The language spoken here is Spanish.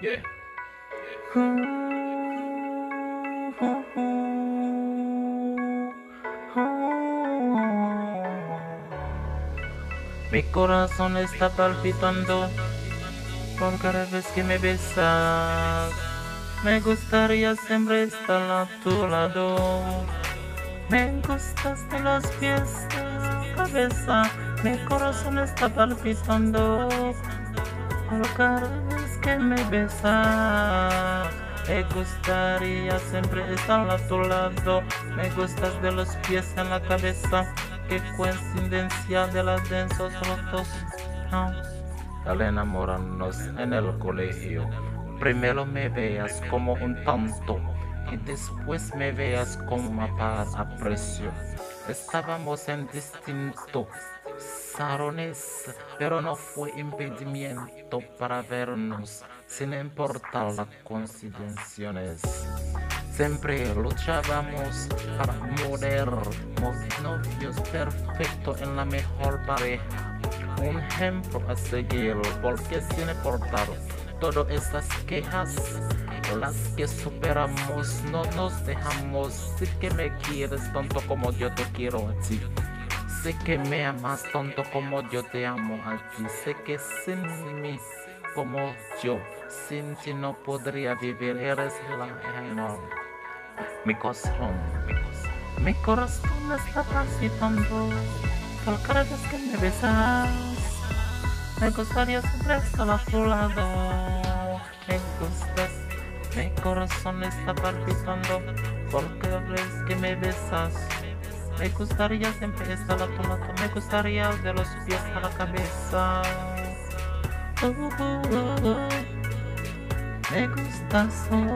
Yeah. Mi corazón está palpitando por cada vez que me besas. Me gustaría siempre estar a tu lado. Me gustas de los pies a la cabeza. Mi corazón está palpitando por cada vez que me besas. Me gustaría siempre estar a tu lado. Me gustas de los pies en la cabeza. Qué coincidencia de las densos rotos. No. Al enamorarnos en el colegio, primero me veas como un tonto y después me veas como una par aprecio. Estábamos en distintos salones, pero no fue impedimento para vernos, sin importar las coincidencias. Siempre luchábamos para morirnos novios perfectos en la mejor pareja. Un ejemplo a seguir, porque sin importar todas estas quejas, las que superamos, no nos dejamos. Sé que me quieres tanto como yo te quiero a ti. Sé que me amas tanto como yo te amo a ti. Sé que sin mí, como yo, sin ti no podría vivir. Eres la mejor. Mi corazón está palpitando por cada vez que me besas. Me gustaría siempre estar a tu lado. Me gustas, mi corazón está palpitando por cada vez que me besas. Me gustaría siempre estar a tu lado. Me gustaría de los pies a la cabeza. Me gustas, oh.